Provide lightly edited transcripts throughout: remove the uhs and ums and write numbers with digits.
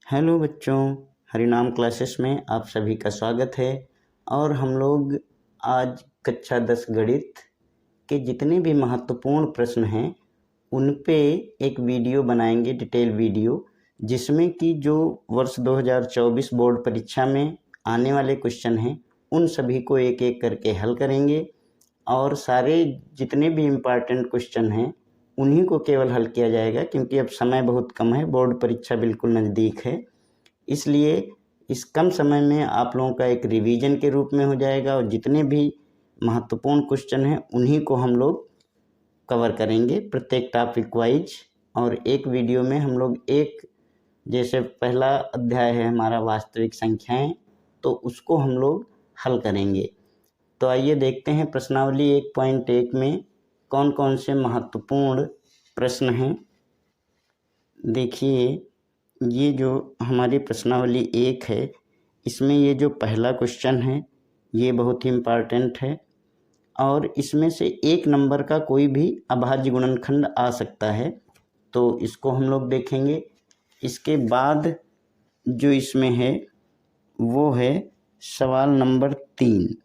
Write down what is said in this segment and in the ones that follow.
Hello बच्चों, हरिनाम classes में आप सभी का स्वागत है। और हम लोग आज कक्षा 10 गणित के जितने भी महत्वपूर्ण प्रश्न हैं उन पे एक वीडियो बनाएंगे, डिटेल वीडियो, जिसमें कि जो वर्ष 2024 बोर्ड परीक्षा में आने वाले क्वेश्चन हैं उन सभी को एक एक करके हल करेंगे। और सारे जितने भी इम्पॉर्टेंट क्वेश्चन हैं उन्हीं को केवल हल किया जाएगा, क्योंकि अब समय बहुत कम है, बोर्ड परीक्षा बिल्कुल नज़दीक है। इसलिए इस कम समय में आप लोगों का एक रिवीजन के रूप में हो जाएगा और जितने भी महत्वपूर्ण क्वेश्चन हैं उन्हीं को हम लोग कवर करेंगे प्रत्येक टॉपिक वाइज। और एक वीडियो में हम लोग एक, जैसे पहला अध्याय है हमारा वास्तविक संख्याएं, तो उसको हम लोग हल करेंगे। तो आइए देखते हैं प्रश्नावली 1.1 में कौन कौन से महत्वपूर्ण प्रश्न हैं। देखिए, ये जो हमारी प्रश्नावली 1 है इसमें ये जो पहला क्वेश्चन है ये बहुत ही इम्पॉर्टेंट है और इसमें से एक नंबर का कोई भी अभाज्य गुणनखंड आ सकता है, तो इसको हम लोग देखेंगे। इसके बाद जो इसमें है वो है सवाल नंबर 3।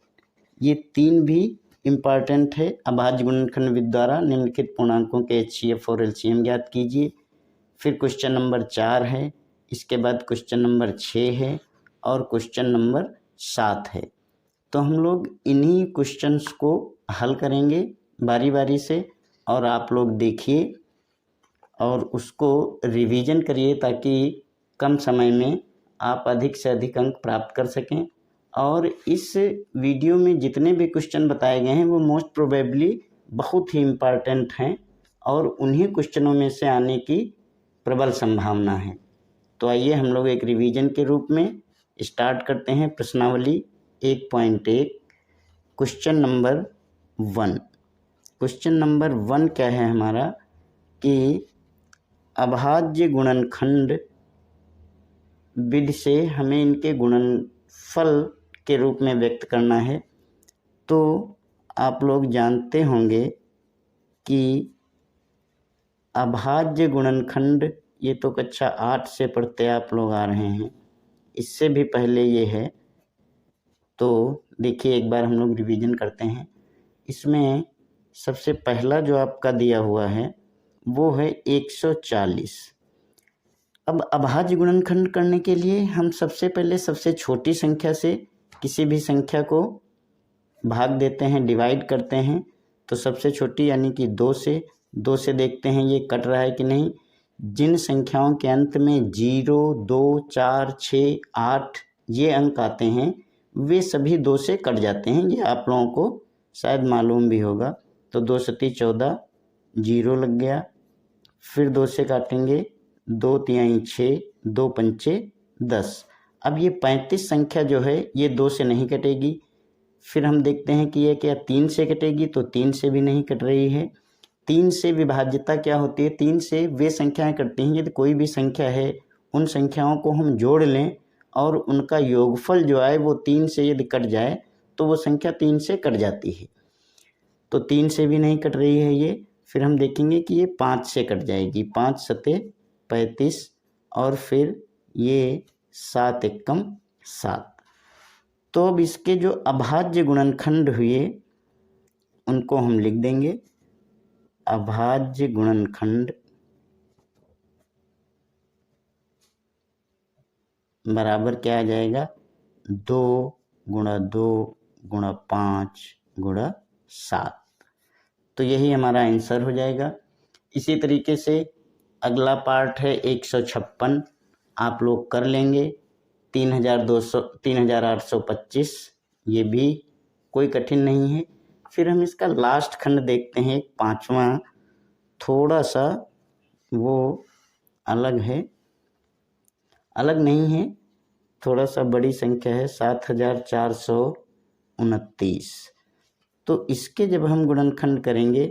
ये 3 भी इम्पॉर्टेंट है। अभाज्य गुणनखंड विधि द्वारा निम्नलिखित पूर्णांकों के HCF और LCM ज्ञात कीजिए। फिर क्वेश्चन नंबर 4 है, इसके बाद क्वेश्चन नंबर 6 है और क्वेश्चन नंबर 7 है। तो हम लोग इन्हीं क्वेश्चंस को हल करेंगे बारी बारी से, और आप लोग देखिए और उसको रिवीजन करिए ताकि कम समय में आप अधिक से अधिक अंक प्राप्त कर सकें। और इस वीडियो में जितने भी क्वेश्चन बताए गए हैं वो मोस्ट प्रोबेबली बहुत ही इम्पॉर्टेंट हैं और उन्हीं क्वेश्चनों में से आने की प्रबल संभावना है। तो आइए हम लोग एक रिवीजन के रूप में स्टार्ट करते हैं प्रश्नावली 1.1। Question number 1। क्वेश्चन नंबर 1 क्या है हमारा कि अभाज्य गुणनखंड विधि से हमें इनके गुणनफल के रूप में व्यक्त करना है। तो आप लोग जानते होंगे कि अभाज्य गुणनखंड ये तो कक्षा 8 से पढ़ते आप लोग आ रहे हैं, इससे भी पहले ये है। तो देखिए एक बार हम लोग रिवीजन करते हैं। इसमें सबसे पहला जो आपका दिया हुआ है वो है 140। अब अभाज्य गुणनखंड करने के लिए हम सबसे पहले सबसे छोटी संख्या से किसी भी संख्या को भाग देते हैं, डिवाइड करते हैं। तो सबसे छोटी यानी कि 2 से देखते हैं ये कट रहा है कि नहीं। जिन संख्याओं के अंत में 0, 2, 4, 6, 8 ये अंक आते हैं वे सभी 2 से कट जाते हैं। ये आप लोगों को शायद मालूम भी होगा। तो 2 सती 14, 0 लग गया। फिर 2 से काटेंगे, 2 तिहाई 6, 2 पंचे 10। अब ये 35 संख्या जो है ये 2 से नहीं कटेगी। फिर हम देखते हैं कि ये क्या 3 से कटेगी, तो 3 से भी नहीं कट रही है। 3 से विभाज्यता क्या होती है, 3 से वे संख्याएं कटती हैं यदि कोई भी संख्या है उन संख्याओं को हम जोड़ लें और उनका योगफल जो आए वो 3 से यदि कट जाए तो वो संख्या 3 से कट जाती है। तो 3 से भी नहीं कट रही है ये। फिर हम देखेंगे कि ये 5 से कट जाएगी, 5 सते 35 और फिर ये 7 एकम 7। तो अब इसके जो अभाज्य गुणनखंड हुए उनको हम लिख देंगे। अभाज्य गुणनखंड बराबर क्या आ जाएगा, 2 गुणा 2 गुणा 5 गुणा 7। तो यही हमारा आंसर हो जाएगा। इसी तरीके से अगला पार्ट है 156, आप लोग कर लेंगे। 3825 ये भी कोई कठिन नहीं है। फिर हम इसका लास्ट खंड देखते हैं, 5वां, थोड़ा सा वो अलग है, अलग नहीं है, थोड़ा सा बड़ी संख्या है, 7429। तो इसके जब हम गुणनखंड करेंगे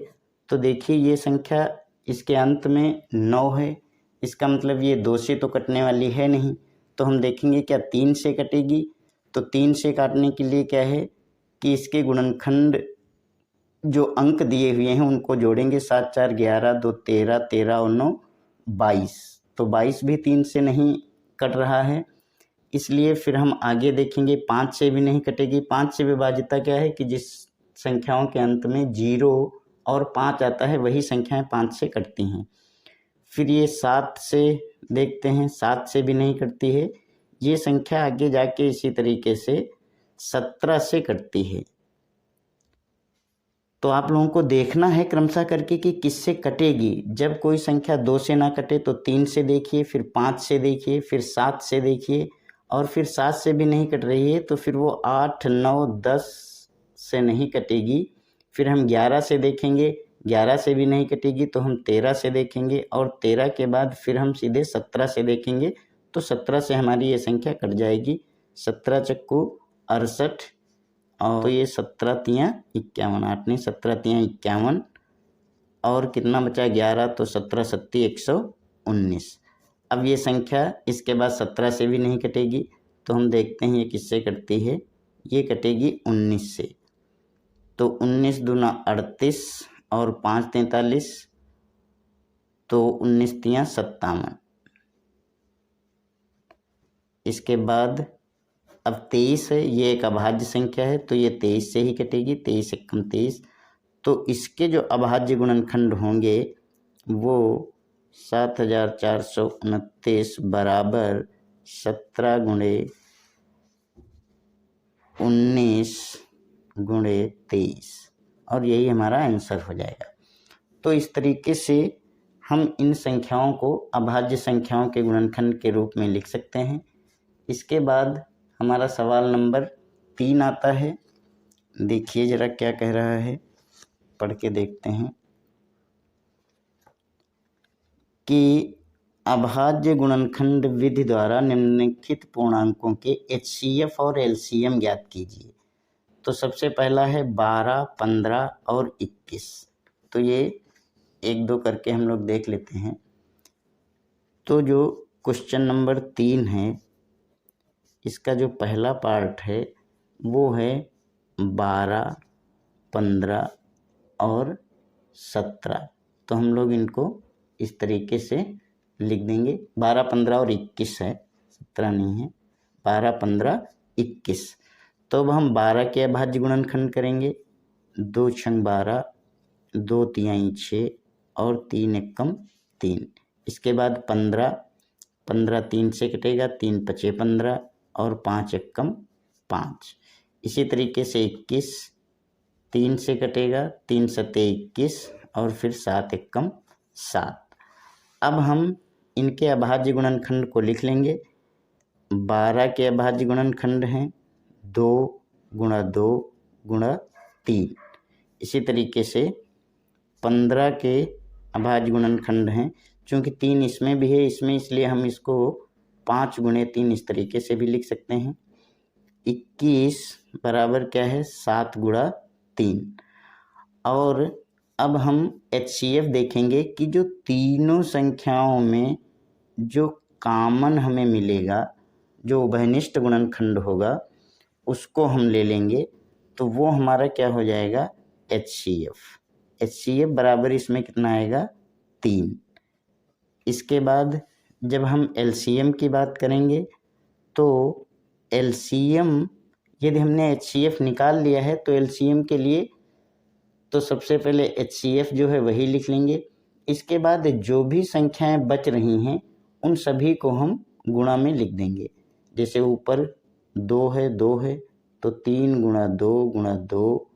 तो देखिए ये संख्या इसके अंत में 9 है, इसका मतलब ये 2 से तो कटने वाली है नहीं। तो हम देखेंगे क्या 3 से कटेगी। तो 3 से काटने के लिए क्या है कि इसके गुणनखंड जो अंक दिए हुए हैं उनको जोड़ेंगे। 7 4 11, 2 13, 13 और 9 22। तो 22 भी 3 से नहीं कट रहा है, इसलिए फिर हम आगे देखेंगे 5 से भी नहीं कटेगी। 5 से विभाज्यता क्या है कि जिस संख्याओं के अंत में 0 और 5 आता है वही संख्याएं 5 से कटती हैं। फिर ये 7 से देखते हैं, 7 से भी नहीं कटती है। ये संख्या आगे जाके इसी तरीके से 17 से कटती है। तो आप लोगों को देखना है क्रमशः करके कि किससे कटेगी। जब कोई संख्या 2 से ना कटे तो 3 से देखिए, फिर 5 से देखिए, फिर 7 से देखिए, और फिर 7 से भी नहीं कट रही है तो फिर वो 8, 9, 10 से नहीं कटेगी। फिर हम 11 से देखेंगे, 11 से भी नहीं कटेगी तो हम 13 से देखेंगे, और 13 के बाद फिर हम सीधे 17 से देखेंगे तो 17 से हमारी ये संख्या कट जाएगी। 17 चक्कू 68, और तो ये 17 तियाँ 51, 8 नहीं 17 तियाँ 51, और कितना बचा 11, तो 17 सत्ती 119। अब ये संख्या इसके बाद 17 से भी नहीं कटेगी तो हम देखते हैं ये किससे कटती है। ये कटेगी 19 से। तो 19 दूना 38 और 5 43, तो 19 तियाँ 57। इसके बाद अब 23 है, ये एक अभाज्य संख्या है तो ये 23 से ही कटेगी। 23 एकम 23, तो इसके जो अभाज्य गुणनखंड होंगे वो 7429 बराबर 17 गुणे 19 गुणे 23, और यही हमारा आंसर हो जाएगा। तो इस तरीके से हम इन संख्याओं को अभाज्य संख्याओं के गुणनखंड के रूप में लिख सकते हैं। इसके बाद हमारा सवाल नंबर 3 आता है। देखिए ज़रा क्या कह रहा है, पढ़ के देखते हैं कि अभाज्य गुणनखंड विधि द्वारा निम्नलिखित पूर्णांकों के HCF और LCM ज्ञात कीजिए। तो सबसे पहला है 12, 15 और 21। तो ये 1, 2 करके हम लोग देख लेते हैं। तो जो क्वेश्चन नंबर 3 है, इसका जो पहला पार्ट है वो है 12, 15 और 17। तो हम लोग इनको इस तरीके से लिख देंगे। 12, 15 और 21 है, 17 नहीं है। 12, 15, 21। तो अब हम 12 के अभाज्य गुणनखंड करेंगे। 2 छंग 12, 2 तिहाई 6 और 3 एकम 3। इसके बाद 15, 15 3 से कटेगा, 3 पचे 15 और 5 एकम 5। इसी तरीके से 21 3 से कटेगा, 3 सते 21 और फिर 7 एकम 7। अब हम इनके अभाज्य गुणनखंड को लिख लेंगे। 12 के अभाज्य गुणनखंड हैं 2 गुणा 2 गुणा 3। इसी तरीके से 15 के अभाज्य गुणनखंड हैं, चूँकि 3 इसमें भी है इसमें, इसलिए हम इसको 5 गुणे 3 इस तरीके से भी लिख सकते हैं। 21 बराबर क्या है 7 गुणा 3। और अब हम HCF देखेंगे कि जो तीनों संख्याओं में जो कॉमन हमें मिलेगा, जो उभयनिष्ठ गुणनखंड होगा, उसको हम ले लेंगे तो वो हमारा क्या हो जाएगा HCF बराबर इसमें कितना आएगा 3। इसके बाद जब हम LCM की बात करेंगे तो LCM यदि हमने HCF निकाल लिया है तो LCM के लिए तो सबसे पहले HCF जो है वही लिख लेंगे। इसके बाद जो भी संख्याएं बच रही हैं उन सभी को हम गुणा में लिख देंगे। जैसे ऊपर 2 है 2 है तो 3 गुणा 2 गुणा 2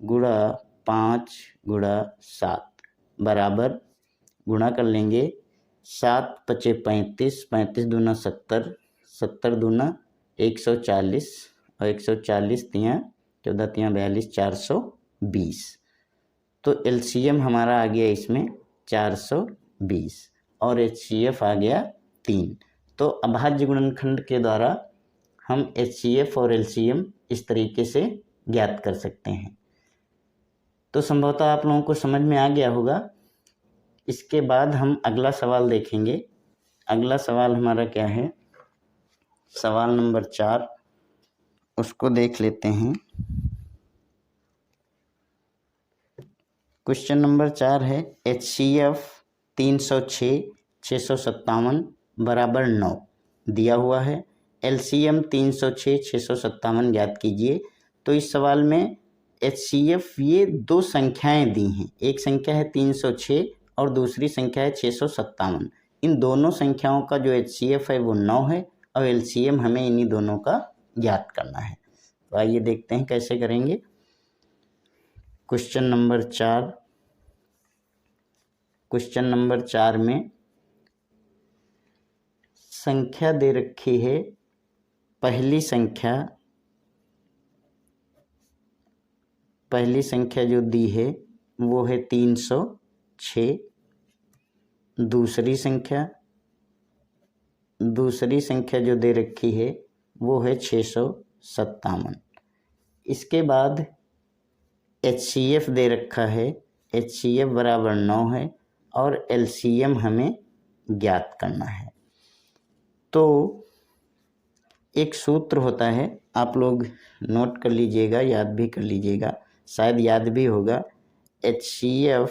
गुणा 5 गुणा 7 बराबर गुणा कर लेंगे। 7 पचे 35, 35 दूना 70, 70 दूना 140 और 140 तियाँ 14 तियाँ 42, 420। तो LCM हमारा आ गया इसमें 420 और HCF आ गया 3। तो अभाज्य गुणनखंड के द्वारा हम HCF और LCM इस तरीके से ज्ञात कर सकते हैं। तो संभवतः आप लोगों को समझ में आ गया होगा। इसके बाद हम अगला सवाल देखेंगे। अगला सवाल हमारा क्या है, सवाल नंबर 4, उसको देख लेते हैं। क्वेश्चन नंबर 4 है HCF 306 657 बराबर 9। दिया हुआ है। LCM 306 657 ज्ञात कीजिए। तो इस सवाल में HCF ये दो संख्याएं दी हैं, एक संख्या है 306 और दूसरी संख्या है 657। इन दोनों संख्याओं का जो HCF है वो 9 है और LCM हमें इन्हीं दोनों का ज्ञात करना है। तो आइए देखते हैं कैसे करेंगे। Question number 4। क्वेश्चन नंबर 4 में संख्या दे रखी है। पहली संख्या जो दी है वो है 306। दूसरी संख्या जो दे रखी है वो है 657। इसके बाद HCF दे रखा है, HCF बराबर 9 है और LCM हमें ज्ञात करना है। तो एक सूत्र होता है, आप लोग नोट कर लीजिएगा, याद भी कर लीजिएगा, शायद याद भी होगा। HCF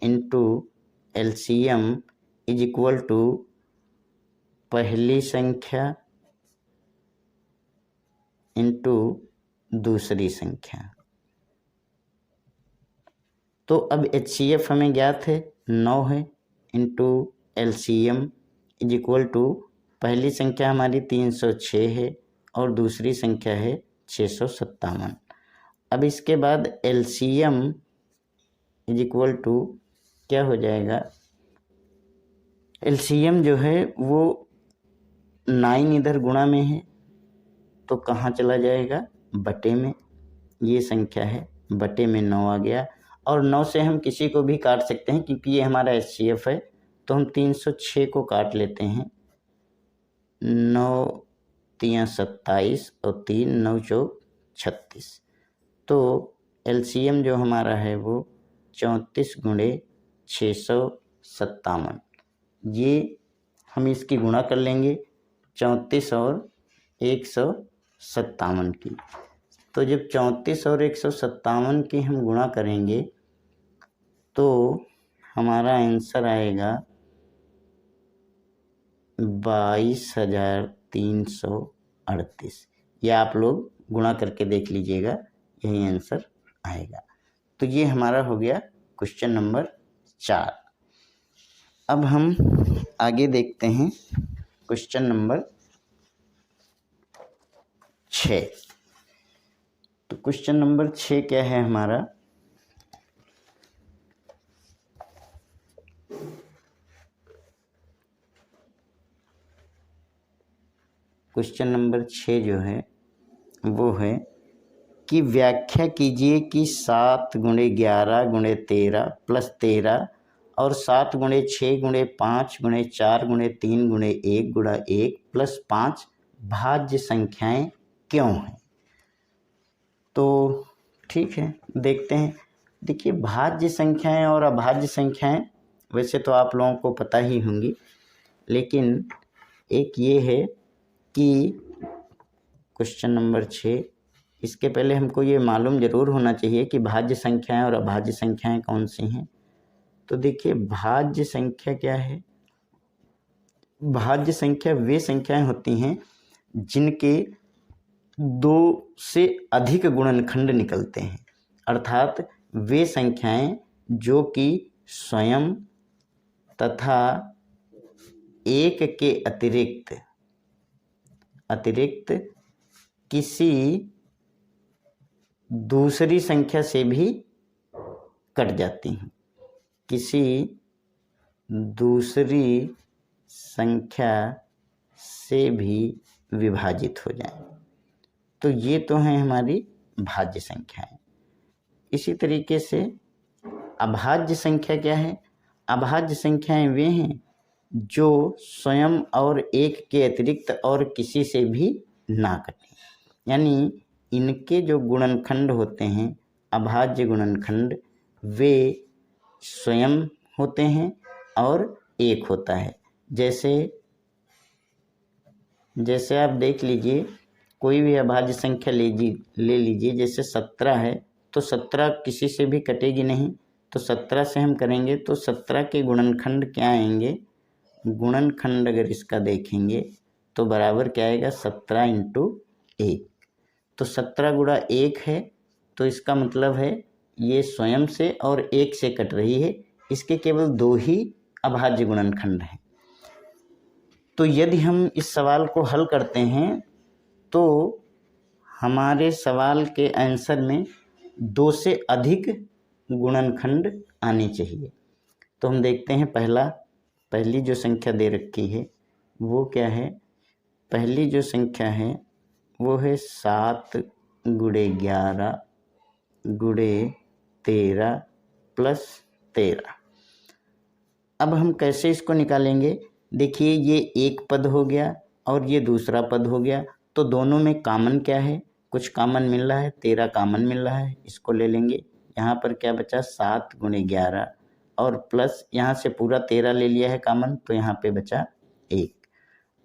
into LCM is equal to पहली संख्या इंटू दूसरी संख्या। तो अब HCF हमें ज्ञात है 9 है into LCM is equal to पहली संख्या हमारी 306 है और दूसरी संख्या है 657। अब इसके बाद LCM इज इक्वल टू क्या हो जाएगा, LCM जो है वो 9 इधर गुणा में है तो कहाँ चला जाएगा, बटे में। ये संख्या है, बटे में 9 आ गया और 9 से हम किसी को भी काट सकते हैं क्योंकि ये हमारा HCF है। तो हम 306 को काट लेते हैं, 9 3 27 और 3 9 चौक 36। तो LCM जो हमारा है वो 34 गुणे 657। ये हम इसकी गुणा कर लेंगे 34 और 157 की। तो जब 34 और 157 की हम गुणा करेंगे तो हमारा आंसर आएगा 22,338। यह आप लोग गुणा करके देख लीजिएगा, यही आंसर आएगा। तो ये हमारा हो गया क्वेश्चन नंबर 4। अब हम आगे देखते हैं क्वेश्चन नंबर 6। तो क्वेश्चन नंबर 6 क्या है हमारा, क्वेश्चन नंबर 6 जो है वो है कि व्याख्या कीजिए कि 7 गुणे 11 गुणे 13 प्लस 13 और 7 गुणे 6 गुणे 5 गुणे 4 गुणे 3 गुणे 1 गुणा 1 प्लस 5 भाज्य संख्याएं क्यों हैं। तो ठीक है, देखते हैं। देखिए, भाज्य संख्याएं और अभाज्य संख्याएं वैसे तो आप लोगों को पता ही होंगी, लेकिन एक ये है कि क्वेश्चन नंबर 6, इसके पहले हमको ये मालूम ज़रूर होना चाहिए कि भाज्य संख्याएं और अभाज्य संख्याएं कौन सी हैं। तो देखिए, भाज्य संख्या क्या है, भाज्य संख्या वे संख्याएं होती हैं जिनके 2 से अधिक गुणनखंड निकलते हैं, अर्थात वे संख्याएं जो कि स्वयं तथा एक के अतिरिक्त किसी दूसरी संख्या से भी कट जाती हैं, किसी दूसरी संख्या से भी विभाजित हो जाएं। तो ये तो हैं हमारी भाज्य संख्याएं। इसी तरीके से अभाज्य संख्या क्या है, अभाज्य संख्याएं वे हैं जो स्वयं और एक के अतिरिक्त और किसी से भी ना कटें, यानी इनके जो गुणनखंड होते हैं अभाज्य गुणनखंड, वे स्वयं होते हैं और एक होता है। जैसे आप देख लीजिए, कोई भी अभाज्य संख्या ले लीजिए, जैसे 17 है तो 17 किसी से भी कटेगी नहीं, तो 17 से हम करेंगे तो 17 के गुणनखंड क्या आएंगे, गुणनखंड अगर इसका देखेंगे तो बराबर क्या आएगा 17 इंटू 1। तो 17 गुणा 1 है, तो इसका मतलब है ये स्वयं से और 1 से कट रही है, इसके केवल 2 ही अभाज्य गुणनखंड हैं। तो यदि हम इस सवाल को हल करते हैं तो हमारे सवाल के आंसर में 2 से अधिक गुणनखंड आने चाहिए। तो हम देखते हैं पहली जो संख्या दे रखी है वो क्या है। पहली जो संख्या है वो है 7 गुणे 11 गुणे 13 प्लस 13। अब हम कैसे इसको निकालेंगे। देखिए ये एक पद हो गया और ये दूसरा पद हो गया, तो दोनों में कॉमन क्या है, कुछ कॉमन मिल रहा है, 13 कॉमन मिल रहा है, इसको ले लेंगे। यहाँ पर क्या बचा 7 गुणे 11 और प्लस यहाँ से पूरा 13 ले लिया है कॉमन, तो यहाँ पे बचा 1।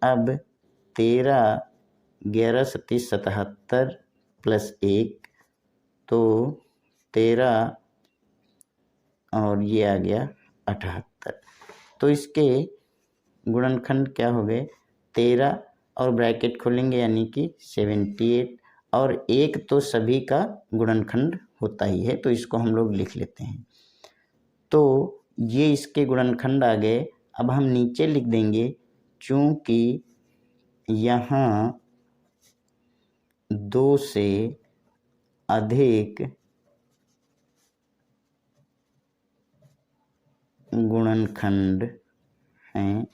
अब 13 11 37 77 प्लस 1, तो 13 और ये आ गया 78। तो इसके गुणनखंड क्या हो गए 13 और ब्रैकेट खोलेंगे यानी कि 78, और 1 तो सभी का गुणनखंड होता ही है, तो इसको हम लोग लिख लेते हैं। तो ये इसके गुणनखंड आ गए। अब हम नीचे लिख देंगे, चूँकि यहाँ 2 से अधिक गुणनखंड हैं,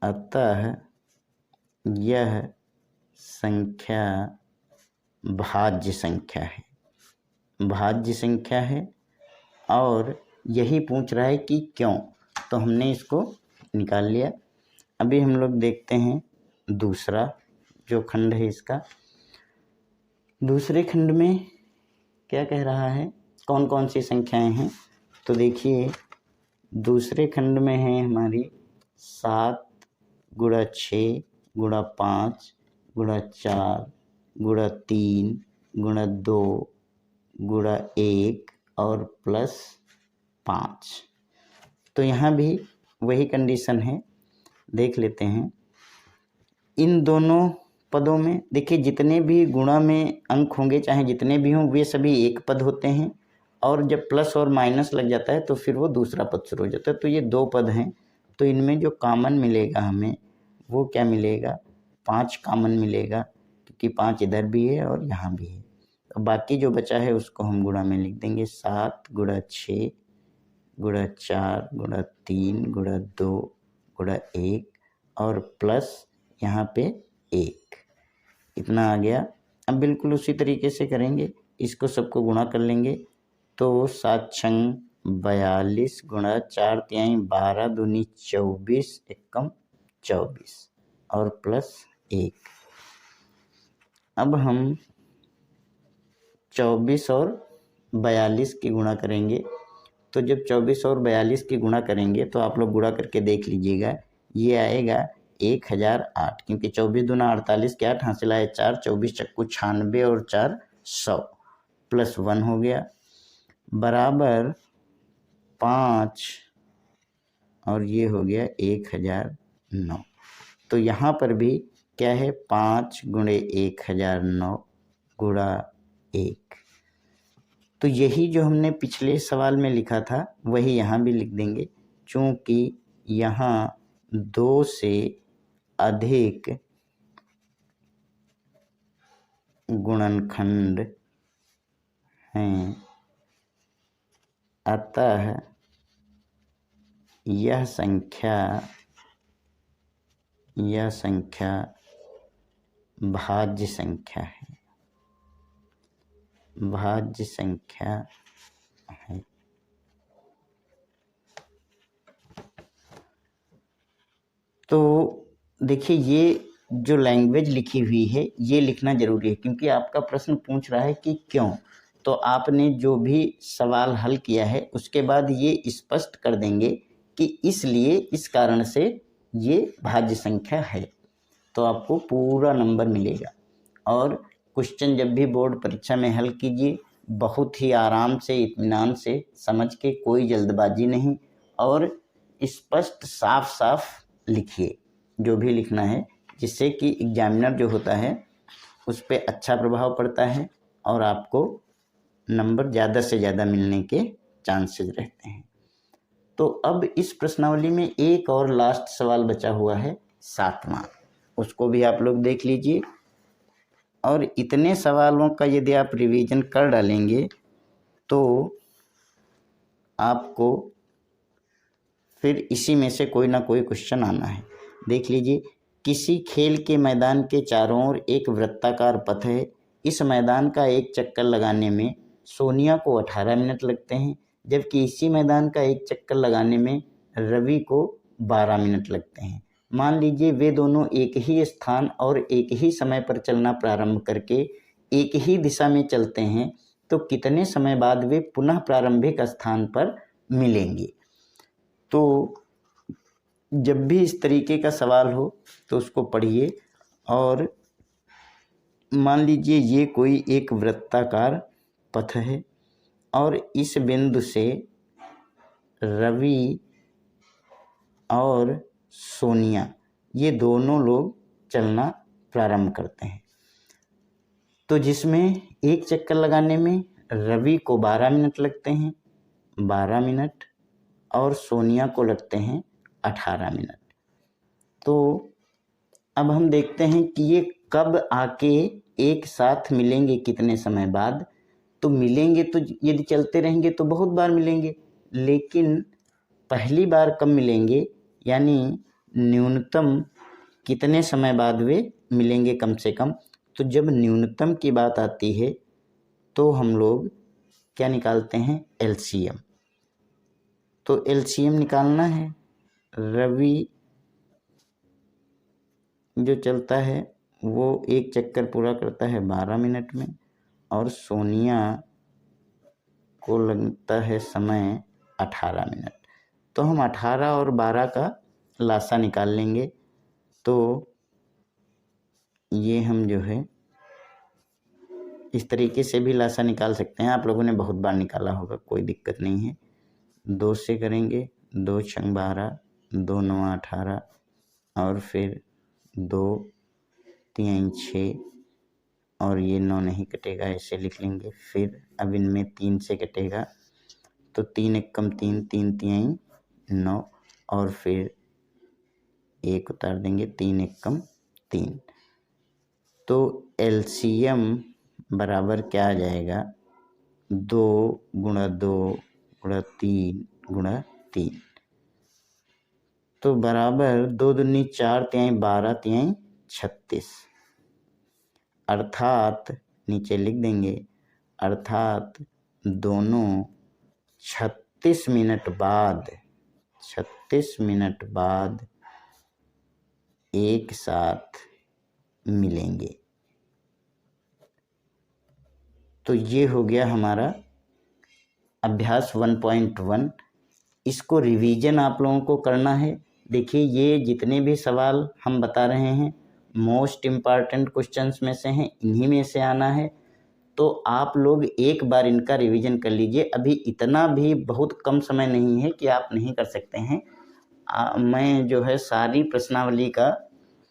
अतः यह संख्या भाज्य संख्या है, भाज्य संख्या है। और यही पूछ रहा है कि क्यों, तो हमने इसको निकाल लिया। अभी हम लोग देखते हैं दूसरा जो खंड है इसका। दूसरे खंड में क्या कह रहा है, कौन कौन सी संख्याएं हैं। तो देखिए दूसरे खंड में है हमारी 7 गुणा 6 गुणा 5 गुणा 4 गुणा 3 गुणा 2 गुणा 1 और प्लस 5। तो यहाँ भी वही कंडीशन है, देख लेते हैं। इन दोनों पदों में देखिए जितने भी गुणा में अंक होंगे, चाहे जितने भी हों, वे सभी एक पद होते हैं, और जब प्लस और माइनस लग जाता है तो फिर वो दूसरा पद शुरू हो जाता है। तो ये 2 पद हैं, तो इनमें जो कॉमन मिलेगा हमें वो क्या मिलेगा 5 कॉमन मिलेगा, क्योंकि 5 इधर भी है और यहाँ भी है। तो बाकी जो बचा है उसको हम गुणा में लिख देंगे, 7 गुणा 6 गुणा 4 गुणा 3 गुणा 2 गुणा 1 और प्लस यहाँ पे 1, इतना आ गया। अब बिल्कुल उसी तरीके से करेंगे, इसको सबको गुणा कर लेंगे। तो 7 छंग 42 गुणा 4 तिहाई 12 दूनी 24 एकम 24 और प्लस 1। अब हम 24 और 42 की गुणा करेंगे। तो जब 24 और 42 की गुणा करेंगे तो आप लोग गुणा करके देख लीजिएगा, ये आएगा 1008, क्योंकि 24 दूना 48 के 8 हासिल आए 4, 24 चक्कू 96 और 4 100 प्लस 1 हो गया, बराबर 5 और ये हो गया 1009। तो यहाँ पर भी क्या है 5 गुणे 1009 गुणा 1। तो यही जो हमने पिछले सवाल में लिखा था वही यहाँ भी लिख देंगे, चूँकि यहाँ 2 से अधिक गुणनखंड हैं, अतः यह संख्या भाज्य संख्या है, भाज्य संख्या है। तो देखिए ये जो लैंग्वेज लिखी हुई है ये लिखना जरूरी है, क्योंकि आपका प्रश्न पूछ रहा है कि क्यों। तो आपने जो भी सवाल हल किया है उसके बाद ये स्पष्ट कर देंगे कि इसलिए इस कारण से ये भाज्य संख्या है, तो आपको पूरा नंबर मिलेगा। और क्वेश्चन जब भी बोर्ड परीक्षा में हल कीजिए बहुत ही आराम से, इत्मीनान से समझ के, कोई जल्दबाजी नहीं, और स्पष्ट साफ साफ लिखिए। जो भी लिखना है, जिससे कि एग्जामिनर जो होता है उस पर अच्छा प्रभाव पड़ता है और आपको नंबर ज़्यादा से ज़्यादा मिलने के चांसेस रहते हैं। तो अब इस प्रश्नावली में एक और लास्ट सवाल बचा हुआ है 7वां, उसको भी आप लोग देख लीजिए। और इतने सवालों का यदि आप रिवीजन कर डालेंगे तो आपको फिर इसी में से कोई ना कोई क्वेश्चन आना है। देख लीजिए, किसी खेल के मैदान के चारों ओर एक वृत्ताकार पथ है। इस मैदान का एक चक्कर लगाने में सोनिया को 18 मिनट लगते हैं, जबकि इसी मैदान का एक चक्कर लगाने में रवि को 12 मिनट लगते हैं। मान लीजिए वे दोनों एक ही स्थान और एक ही समय पर चलना प्रारंभ करके एक ही दिशा में चलते हैं, तो कितने समय बाद वे पुनः प्रारंभिक स्थान पर मिलेंगे। तो जब भी इस तरीके का सवाल हो तो उसको पढ़िए। और मान लीजिए ये कोई एक वृत्ताकार पथ है और इस बिंदु से रवि और सोनिया ये दोनों लोग चलना प्रारंभ करते हैं। तो जिसमें एक चक्कर लगाने में रवि को 12 मिनट लगते हैं, 12 मिनट, और सोनिया को लगते हैं 18 मिनट। तो अब हम देखते हैं कि ये कब आके एक साथ मिलेंगे, कितने समय बाद। तो मिलेंगे तो यदि चलते रहेंगे तो बहुत बार मिलेंगे, लेकिन पहली बार कब मिलेंगे, यानी न्यूनतम कितने समय बाद वे मिलेंगे कम से कम। तो जब न्यूनतम की बात आती है तो हम लोग क्या निकालते हैं, एलसीएम। तो एलसीएम निकालना है। रवि जो चलता है वो एक चक्कर पूरा करता है 12 मिनट में, और सोनिया को लगता है समय 18 मिनट। तो हम 18 और 12 का लासा निकाल लेंगे। तो ये हम जो है इस तरीके से भी लासा निकाल सकते हैं। आप लोगों ने बहुत बार निकाला होगा, कोई दिक्कत नहीं है। 2 से करेंगे, 2 छंग 12, 2 9 18, और फिर 2 3 6, और ये 9 नहीं कटेगा, ऐसे लिख लेंगे। फिर अब इनमें 3 से कटेगा, तो 3 एकम 3, 3 3 9, और फिर 1 उतार देंगे, 3 एकम 3। तो एलसीएम बराबर क्या आ जाएगा, 2 गुणा 2 गुणा 3 गुणा 3। तो बराबर 2 दूनी 4, 3 12, 3 36। अर्थात नीचे लिख देंगे, अर्थात दोनों 36 मिनट बाद एक साथ मिलेंगे। तो ये हो गया हमारा अभ्यास 1.1। इसको रिवीजन आप लोगों को करना है। देखिए, ये जितने भी सवाल हम बता रहे हैं मोस्ट इम्पॉर्टेंट क्वेश्चंस में से हैं, इन्हीं में से आना है। तो आप लोग एक बार इनका रिवीजन कर लीजिए। अभी इतना भी बहुत कम समय नहीं है कि आप नहीं कर सकते हैं। मैं जो है सारी प्रश्नावली का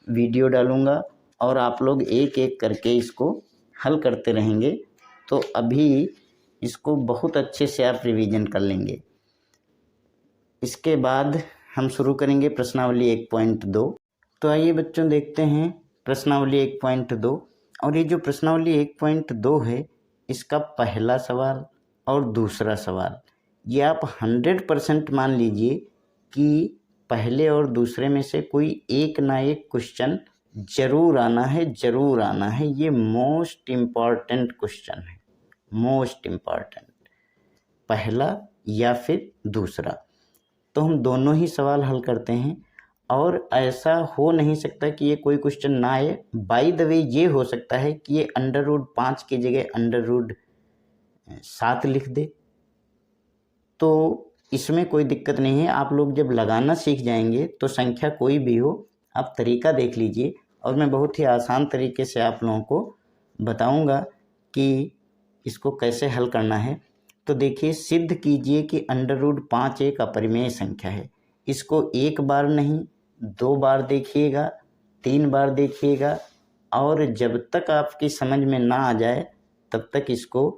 वीडियो डालूंगा और आप लोग एक एक करके इसको हल करते रहेंगे। तो अभी इसको बहुत अच्छे से आप रिवीजन कर लेंगे। इसके बाद हम शुरू करेंगे प्रश्नावली 1.2। तो आइए बच्चों देखते हैं प्रश्नावली 1.2। और ये जो प्रश्नावली 1.2 है, इसका पहला सवाल और दूसरा सवाल ये आप 100% मान लीजिए कि पहले और दूसरे में से कोई एक ना एक क्वेश्चन जरूर आना है। ये मोस्ट इम्पॉर्टेंट क्वेश्चन है, मोस्ट इम्पॉर्टेंट, पहला या फिर दूसरा। तो हम दोनों ही सवाल हल करते हैं। और ऐसा हो नहीं सकता कि ये कोई क्वेश्चन ना आए। बाय द वे ये हो सकता है कि ये √5 की जगह √7 लिख दे, तो इसमें कोई दिक्कत नहीं है। आप लोग जब लगाना सीख जाएंगे तो संख्या कोई भी हो, आप तरीका देख लीजिए और मैं बहुत ही आसान तरीके से आप लोगों को बताऊंगा कि इसको कैसे हल करना है। तो देखिए, सिद्ध कीजिए कि √5 एक अपरिमेय संख्या है। इसको एक बार नहीं 2 बार देखिएगा, 3 बार देखिएगा, और जब तक आपकी समझ में ना आ जाए तब तक इसको,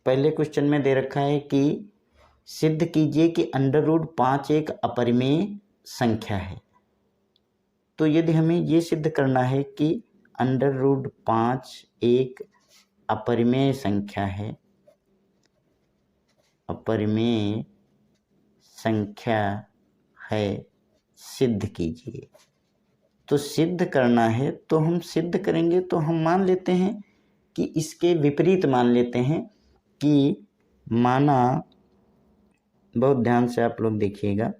पहले क्वेश्चन में दे रखा है कि सिद्ध कीजिए कि √5 एक अपरिमेय संख्या है। तो यदि हमें ये सिद्ध करना है कि √5 एक अपरिमेय संख्या है, अपरिमेय संख्या है, सिद्ध कीजिए। तो सिद्ध करना है तो हम सिद्ध करेंगे तो हम मान लेते हैं कि इसके विपरीत मान लेते हैं कि माना, बहुत ध्यान से आप लोग देखिएगा,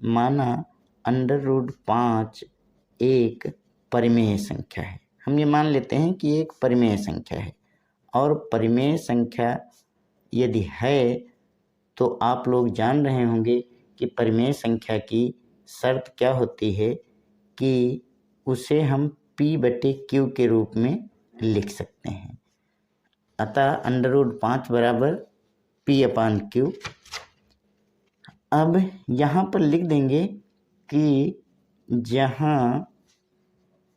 माना √5 एक परिमेय संख्या है। हम ये मान लेते हैं कि एक परिमेय संख्या है, और परिमेय संख्या यदि है तो आप लोग जान रहे होंगे कि परिमेय संख्या की शर्त क्या होती है कि उसे हम P/Q के रूप में लिख सकते हैं। अतः √5 बराबर P/Q। अब यहाँ पर लिख देंगे कि जहाँ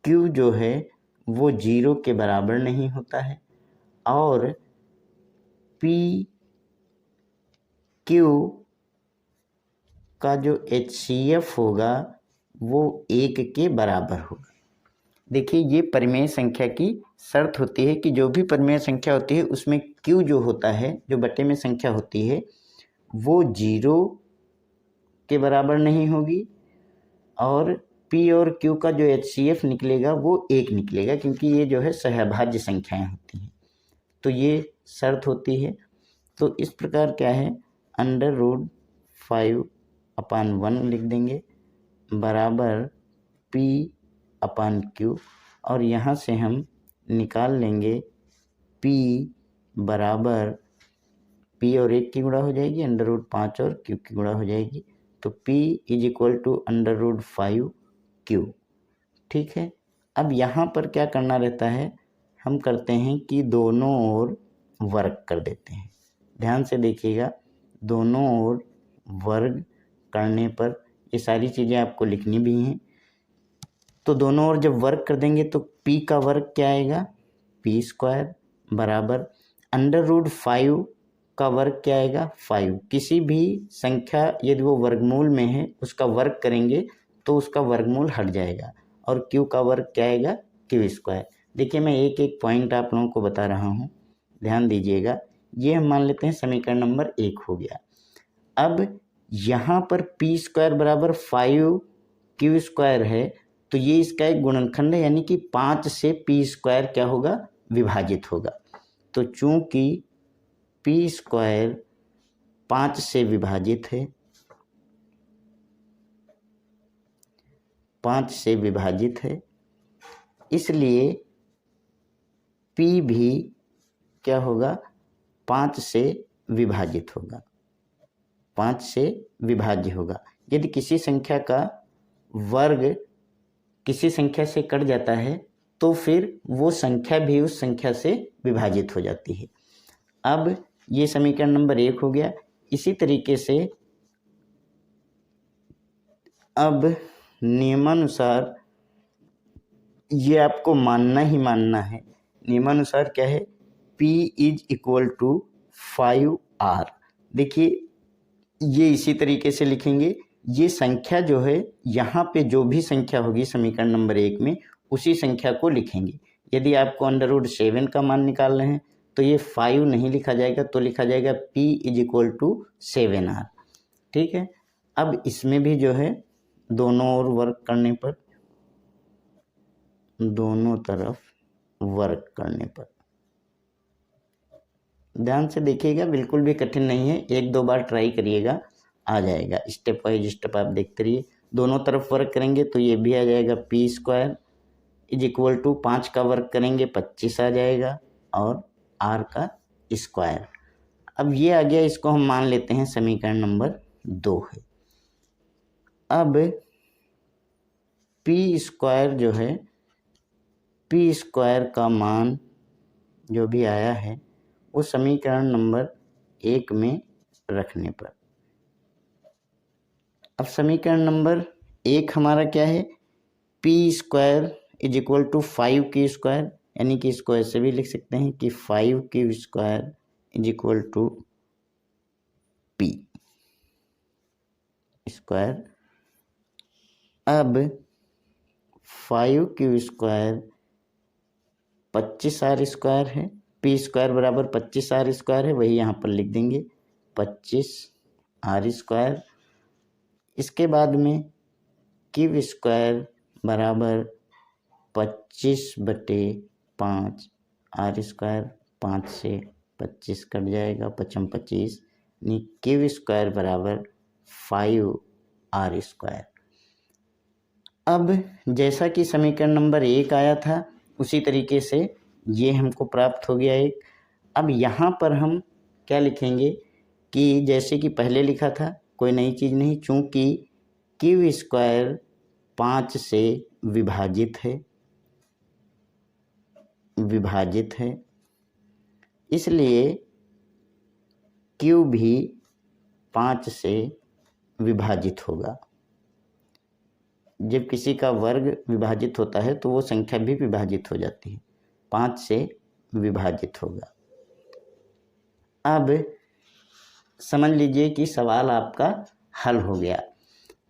Q जो है वो 0 के बराबर नहीं होता है, और PQ का जो HCF होगा वो 1 के बराबर होगा। देखिए, ये परिमेय संख्या की शर्त होती है कि जो भी परिमेय संख्या होती है उसमें Q जो होता है, जो बटे में संख्या होती है, वो 0 के बराबर नहीं होगी, और P और Q का जो HCF निकलेगा वो 1 निकलेगा, क्योंकि ये जो है सहभाज्य संख्याएं होती हैं। तो ये शर्त होती है। तो इस प्रकार क्या है, √5/1 लिख देंगे बराबर P/Q, और यहाँ से हम निकाल लेंगे P बराबर, P और 1 की गुणा हो जाएगी, √5 और Q की गुणा हो जाएगी, तो P = √5Q। ठीक है। अब यहाँ पर क्या करना रहता है, हम करते हैं कि दोनों ओर वर्ग कर देते हैं। ध्यान से देखिएगा, दोनों ओर वर्ग करने पर ये सारी चीज़ें आपको लिखनी भी हैं। तो दोनों ओर जब वर्ग कर देंगे तो P का वर्ग क्या आएगा, P² बराबर √5 का वर्ग क्या आएगा, 5। किसी भी संख्या यदि वो वर्गमूल में है उसका वर्ग करेंगे तो उसका वर्गमूल हट जाएगा, और Q का वर्ग क्या आएगा, Q²। देखिए, मैं एक एक पॉइंट आप लोगों को बता रहा हूँ, ध्यान दीजिएगा। ये हम मान लेते हैं समीकरण नंबर 1 हो गया। अब यहाँ पर P² बराबर 5Q² है, तो ये इसका एक गुणनखंड है, यानी कि 5 से P² क्या होगा, विभाजित होगा। तो चूंकि P² 5 से विभाजित है, 5 से विभाजित है, इसलिए P भी क्या होगा, 5 से विभाजित होगा, 5 से विभाज्य होगा। यदि किसी संख्या का वर्ग किसी संख्या से कट जाता है तो फिर वो संख्या भी उस संख्या से विभाजित हो जाती है। अब ये समीकरण नंबर 1 हो गया। इसी तरीके से अब नियमानुसार ये आपको मानना ही मानना है। नियमानुसार क्या है, P = 5R। देखिए, ये इसी तरीके से लिखेंगे। ये संख्या जो है, यहाँ पे जो भी संख्या होगी समीकरण नंबर 1 में, उसी संख्या को लिखेंगे। यदि आपको √7 का मान निकालना है तो ये 5 नहीं लिखा जाएगा, तो लिखा जाएगा P = 7R। ठीक है। अब इसमें भी जो है दोनों ओर वर्ग करने पर, दोनों तरफ वर्ग करने पर, ध्यान से देखिएगा, बिल्कुल भी कठिन नहीं है, 1-2 बार ट्राई करिएगा, आ जाएगा। स्टेप वाइज स्टेप आप देखते रहिए। दोनों तरफ वर्ग करेंगे तो ये भी आ जाएगा, P² = 5 का वर्ग करेंगे 25 आ जाएगा, और R का स्क्वायर। अब ये आ गया, इसको हम मान लेते हैं समीकरण नंबर 2 है। अब P² जो है, P² का मान जो भी आया है वो समीकरण नंबर 1 में रखने पर, अब समीकरण नंबर एक हमारा क्या है, P square is equal to 5q², यानी कि इसको ऐसे भी लिख सकते हैं कि 5q² is equal to P square. अब 5q² 25r² है, p² बराबर 25r² है, वही यहाँ पर लिख देंगे 25r²। इसके बाद में q² बराबर 25/5 r², 5 से 25 कट जाएगा, 25 यानी q² बराबर 5r²। अब जैसा कि समीकरण नंबर 1 आया था उसी तरीके से ये हमको प्राप्त हो गया एक। अब यहाँ पर हम क्या लिखेंगे कि जैसे कि पहले लिखा था, कोई नई चीज़ नहीं, चूँकि q² 5 से विभाजित है इसलिए q भी 5 से विभाजित होगा। जब किसी का वर्ग विभाजित होता है तो वो संख्या भी विभाजित हो जाती है, 5 से विभाजित होगा। अब समझ लीजिए कि सवाल आपका हल हो गया।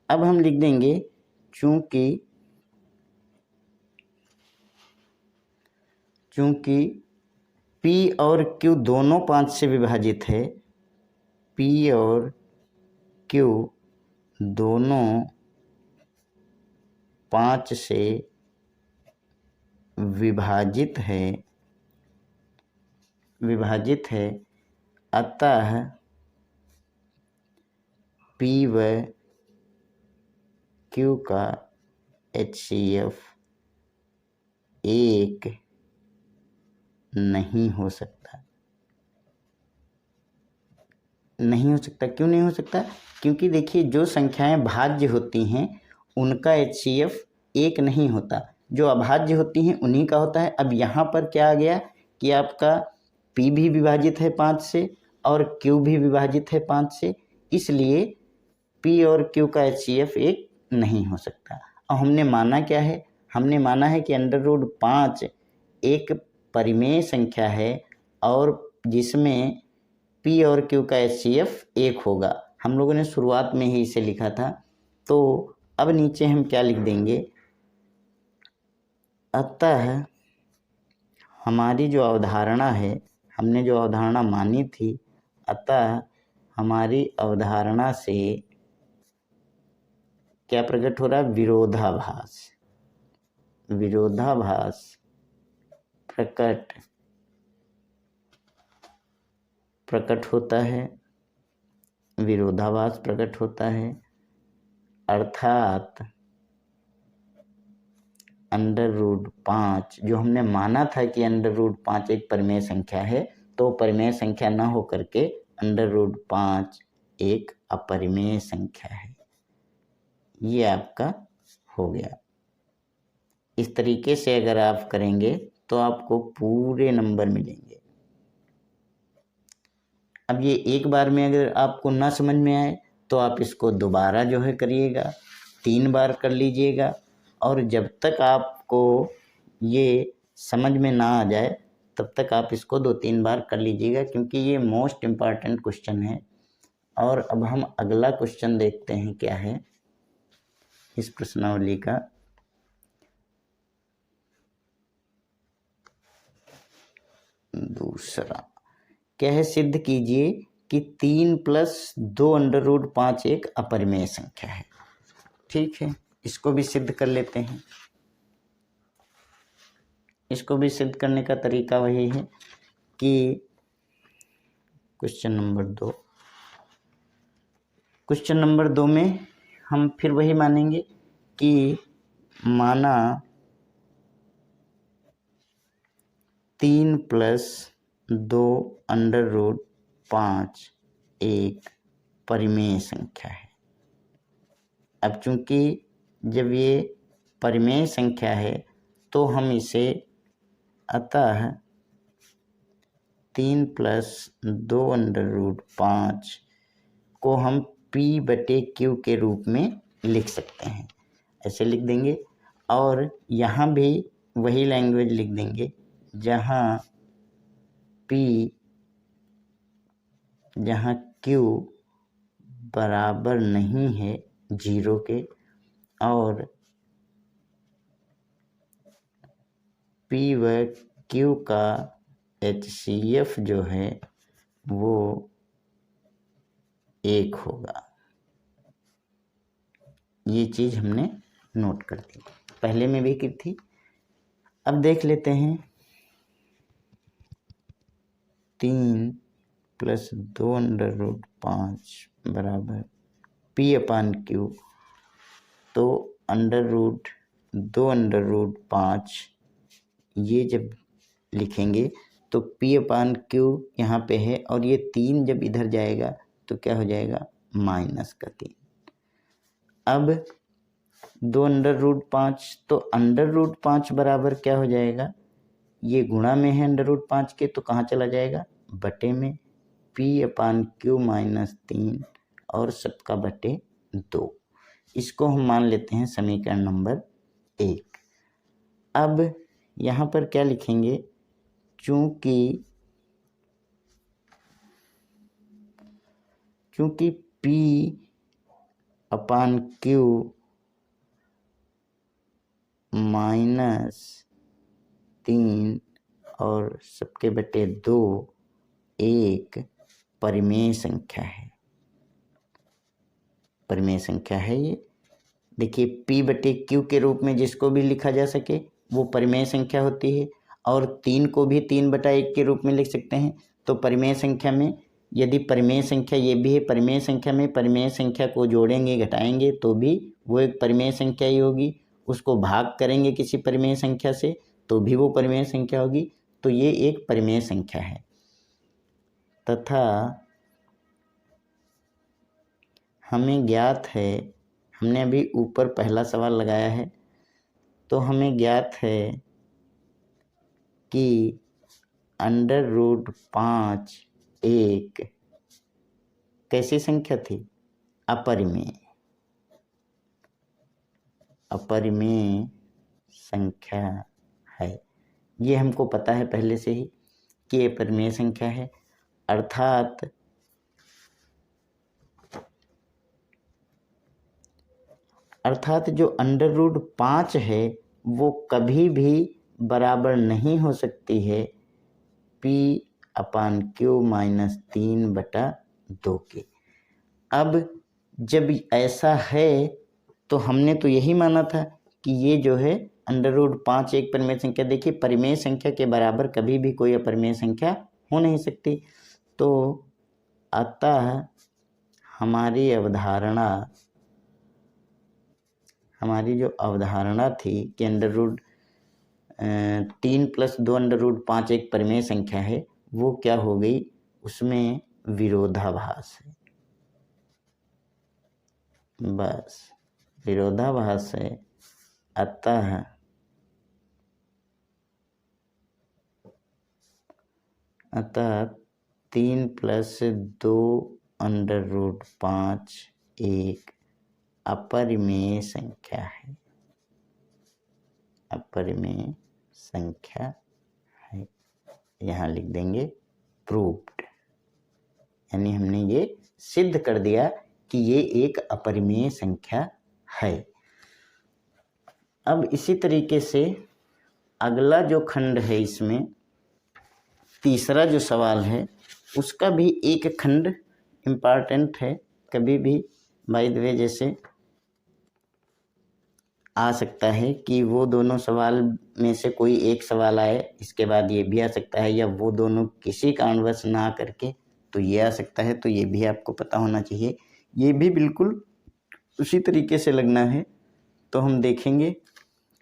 अब हम लिख देंगे चूँकि P और Q दोनों 5 से विभाजित है, P और Q दोनों 5 से विभाजित है, अतः P व Q का HCF 1 नहीं हो सकता। क्यों नहीं हो सकता? क्योंकि देखिए जो संख्याएं भाज्य होती हैं उनका HCF 1 नहीं होता, जो अभाज्य होती हैं उन्हीं का होता है। अब यहाँ पर क्या आ गया कि आपका P भी विभाजित है 5 से और Q भी विभाजित है 5 से, इसलिए P और Q का HCF 1 नहीं हो सकता। और हमने माना क्या है? हमने माना है कि √5 एक परिमेय संख्या है और जिसमें P और Q का HCF 1 होगा। हम लोगों ने शुरुआत में ही इसे लिखा था। तो अब नीचे हम क्या लिख देंगे, अतः हमारी जो अवधारणा है, हमने जो अवधारणा मानी थी, अतः हमारी अवधारणा से क्या प्रकट हो रहा है? विरोधाभास प्रकट होता है, अर्थात √5 जो हमने माना था कि √5 एक परिमेय संख्या है, तो परिमेय संख्या न हो करके √5 एक अपरिमेय संख्या है। ये आपका हो गया। इस तरीके से अगर आप करेंगे तो आपको पूरे नंबर मिलेंगे। अब ये एक बार में अगर आपको ना समझ में आए तो आप इसको दोबारा जो है करिएगा, 3 बार कर लीजिएगा, और जब तक आपको ये समझ में ना आ जाए तब तक आप इसको 2-3 बार कर लीजिएगा, क्योंकि ये मोस्ट इम्पॉर्टेंट क्वेश्चन है। और अब हम अगला क्वेश्चन देखते हैं क्या है इस प्रश्नावली का। दूसरा क्या है? सिद्ध कीजिए कि 3 + 2 √5 एक अपरिमेय संख्या है। ठीक है, इसको भी सिद्ध कर लेते हैं। इसको भी सिद्ध करने का तरीका वही है कि क्वेश्चन नंबर 2 में हम फिर वही मानेंगे कि माना 3 + 2 √5 एक परिमेय संख्या है। अब चूंकि जब ये परिमेय संख्या है तो हम इसे अतः 3 + 2 √5 को हम P/Q के रूप में लिख सकते हैं। ऐसे लिख देंगे। और यहाँ भी वही लैंग्वेज लिख देंगे, जहाँ Q बराबर नहीं है 0 के और P व Q का HCF जो है वो 1 होगा। ये चीज़ हमने नोट कर दी, पहले में भी की थी। अब देख लेते हैं 3 + 2√5 बराबर P/Q। तो √2√5 ये जब लिखेंगे तो P/Q यहाँ पे है और ये 3 जब इधर जाएगा तो क्या हो जाएगा, -3। अब 2√5 तो √5 बराबर क्या हो जाएगा, ये गुणा में है √5 के तो कहाँ चला जाएगा, बटे में, P/Q -3 और सबका बटे 2। इसको हम मान लेते हैं समीकरण नंबर 1। अब यहाँ पर क्या लिखेंगे, चूँकि P/Q -3 और सबके बटे 2 एक परिमेय संख्या है। परिमेय संख्या है ये। देखिए P/Q के रूप में जिसको भी लिखा जा सके वो परिमेय संख्या होती है, और 3 को भी 3/1 के रूप में लिख सकते हैं। तो परिमेय संख्या में यदि परिमेय संख्या ये भी है, परिमेय संख्या में परिमेय संख्या को जोड़ेंगे घटाएंगे तो भी वो एक परिमेय संख्या ही होगी। उसको भाग करेंगे किसी परिमेय संख्या से तो भी वो परिमेय संख्या होगी। तो ये एक परिमेय संख्या है। तथा हमें ज्ञात है, हमने अभी ऊपर पहला सवाल लगाया है, तो हमें ज्ञात है कि √5 एक कैसी संख्या थी, अपरिमेय संख्या है। ये हमको पता है पहले से ही कि ये परिमेय संख्या है। अर्थात जो √5 है वो कभी भी बराबर नहीं हो सकती है P/Q -3/2 के। अब जब ऐसा है तो हमने तो यही माना था कि ये जो है √5 एक परिमेय संख्या। देखिए परिमेय संख्या के बराबर कभी भी कोई अपरिमेय संख्या हो नहीं सकती। तो अतः हमारी जो अवधारणा थी कि 3 + 2√5 एक परिमेय संख्या है, वो क्या हो गई, उसमें विरोधाभास है। बस विरोधाभास है। अतः अतः 3 + 2√5 एक अपरिमेय संख्या है। अपरिमेय संख्या है। यहाँ लिख देंगे प्रूव्ड, यानी हमने ये सिद्ध कर दिया कि ये एक अपरिमेय संख्या है। अब इसी तरीके से अगला जो खंड है, इसमें तीसरा जो सवाल है उसका भी एक खंड इम्पॉर्टेंट है। कभी भी बाय द वे जैसे आ सकता है कि वो दोनों सवाल में से कोई एक सवाल आए, इसके बाद ये भी आ सकता है, या वो दोनों किसी कारणवश ना करके तो ये आ सकता है। तो ये भी आपको पता होना चाहिए। ये भी बिल्कुल उसी तरीके से लगना है। तो हम देखेंगे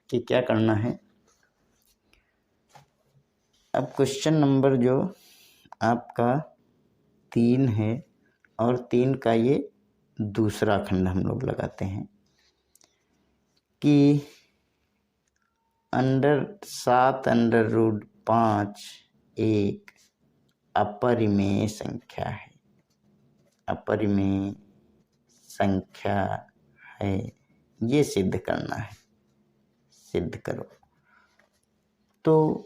कि क्या करना है। अब क्वेश्चन नंबर जो आपका 3 है और 3 का ये दूसरा खंड हम लोग लगाते हैं कि 7√5 एक अपरिमेय संख्या है। अपरिमेय संख्या है। ये सिद्ध करना है, सिद्ध करो। तो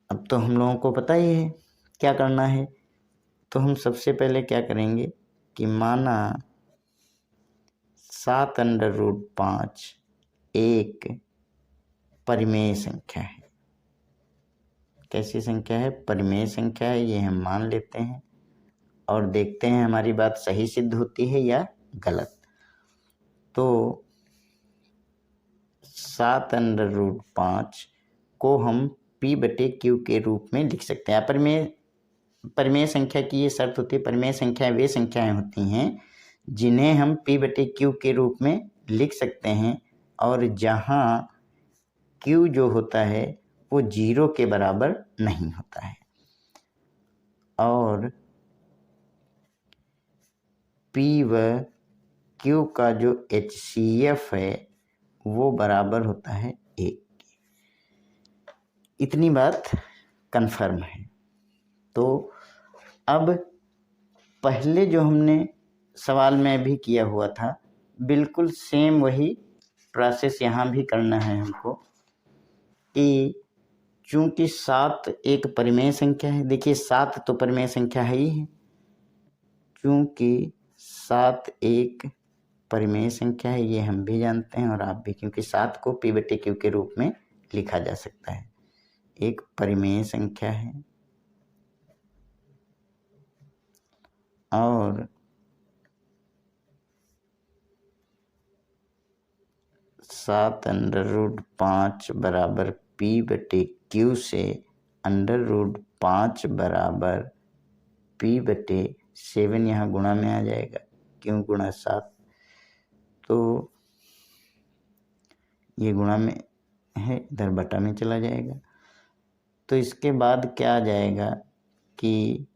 अब तो हम लोगों को पता ही है क्या करना है। तो हम सबसे पहले क्या करेंगे कि माना 7√5 एक परिमेय संख्या है। कैसी संख्या है? परिमेय संख्या है, ये हम मान लेते हैं और देखते हैं हमारी बात सही सिद्ध होती है या गलत। तो 7√5 को हम P/Q के रूप में लिख सकते हैं। परिमेय संख्या की ये शर्त होती है, परिमेय संख्याएं वे संख्याएं होती हैं जिन्हें हम P/Q के रूप में लिख सकते हैं और जहां Q जो होता है वो 0 के बराबर नहीं होता है और P व Q का जो HCF है वो बराबर होता है 1। इतनी बात कन्फर्म है। तो अब पहले जो हमने सवाल में भी किया हुआ था बिल्कुल सेम वही प्रोसेस यहाँ भी करना है हमको कि चूंकि 7 एक परिमेय संख्या है। देखिए 7 तो परिमेय संख्या है ही है, चूंकि 7 एक परिमेय संख्या है ये हम भी जानते हैं और आप भी, क्योंकि 7 को P/Q के रूप में लिखा जा सकता है। एक परिमेय संख्या है और 7√5 बराबर P/Q से √5 बराबर P/7 यहाँ गुणा में आ जाएगा, क्यों गुणा 7, तो ये गुणा में है, इधर बटा में चला जाएगा। तो इसके बाद क्या आ जाएगा कि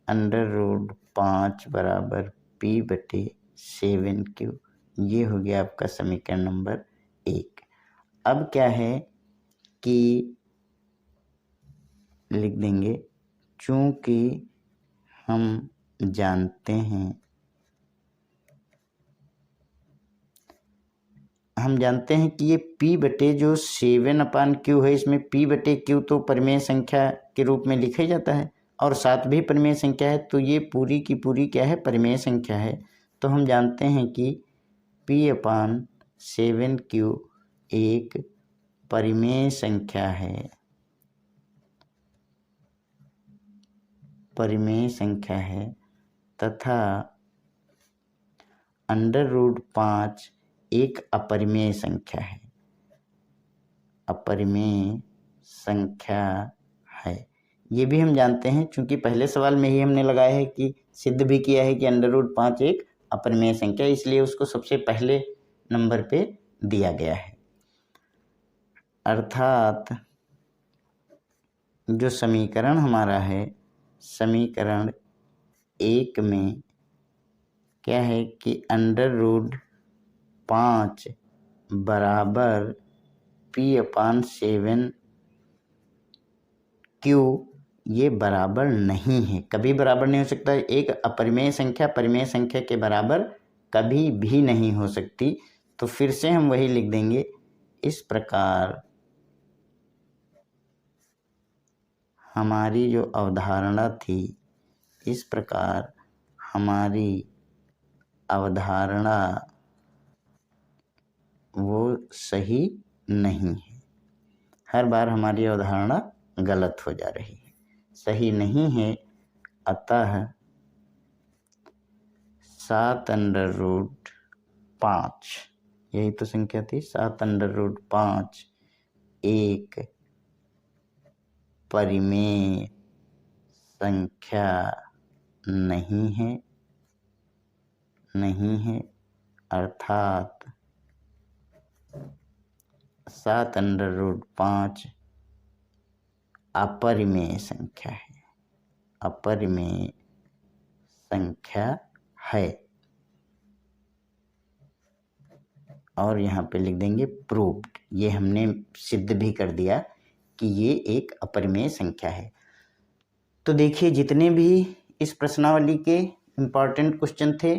√5 बराबर P/7Q, ये हो गया आपका समीकरण नंबर 1। अब क्या है कि लिख देंगे, चूंकि हम जानते हैं कि ये P/7Q है, इसमें P/Q तो परिमेय संख्या के रूप में लिखा ही जाता है और 7 भी परिमेय संख्या है, तो ये पूरी की पूरी क्या है? परिमेय संख्या है। तो हम जानते हैं कि P/7Q एक परिमेय संख्या है, परिमेय संख्या है तथा √5 एक अपरिमेय संख्या है, अपरिमेय संख्या है। ये भी हम जानते हैं, चूंकि पहले सवाल में ही हमने लगाया है कि सिद्ध भी किया है कि √5 एक अपरिमेय संख्या, इसलिए उसको सबसे पहले नंबर पे दिया गया है। अर्थात जो समीकरण हमारा है, समीकरण 1 में क्या है कि √5 बराबर P/7Q ये बराबर नहीं है, कभी बराबर नहीं हो सकता। एक अपरिमेय संख्या परिमेय संख्या के बराबर कभी भी नहीं हो सकती। तो फिर से हम वही लिख देंगे, इस प्रकार हमारी जो अवधारणा थी, इस प्रकार हमारी अवधारणा वो सही नहीं है। हर बार हमारी अवधारणा गलत हो जा रही है, सही नहीं है। अतः 7√5 यही तो संख्या थी, 7√5 एक परिमेय संख्या नहीं है, अर्थात 7√5 अपरिमेय संख्या है, अपरिमेय संख्या है। और यहाँ पे लिख देंगे प्रूव्ड, ये हमने सिद्ध भी कर दिया कि ये एक अपरिमेय संख्या है। तो देखिए जितने भी इस प्रश्नावली के इम्पॉर्टेंट क्वेश्चन थे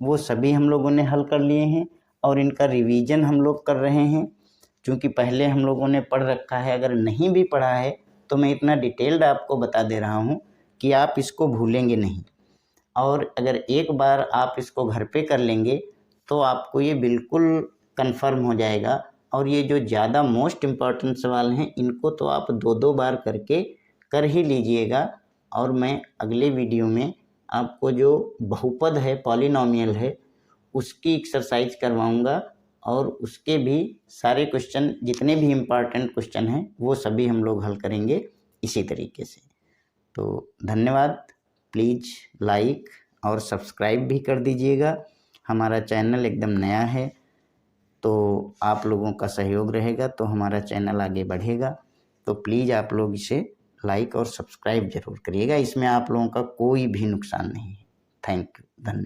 वो सभी हम लोगों ने हल कर लिए हैं। और इनका रिवीजन हम लोग कर रहे हैं, क्योंकि पहले हम लोगों ने पढ़ रखा है। अगर नहीं भी पढ़ा है तो मैं इतना डिटेल्ड आपको बता दे रहा हूँ कि आप इसको भूलेंगे नहीं। और अगर एक बार आप इसको घर पे कर लेंगे तो आपको ये बिल्कुल कंफर्म हो जाएगा। और ये जो ज़्यादा मोस्ट इम्पॉर्टेंट सवाल हैं इनको तो आप 2-2 बार करके कर ही लीजिएगा। और मैं अगले वीडियो में आपको जो बहुपद है, पॉलिनॉमियल है, उसकी एक्सरसाइज करवाऊँगा और उसके भी सारे क्वेश्चन, जितने भी इम्पॉर्टेंट क्वेश्चन हैं वो सभी हम लोग हल करेंगे इसी तरीके से। तो धन्यवाद। प्लीज़ लाइक और सब्सक्राइब भी कर दीजिएगा। हमारा चैनल एकदम नया है, तो आप लोगों का सहयोग रहेगा तो हमारा चैनल आगे बढ़ेगा। तो प्लीज़ आप लोग इसे लाइक और सब्सक्राइब ज़रूर करिएगा। इसमें आप लोगों का कोई भी नुकसान नहीं है। थैंक यू, धन्यवाद।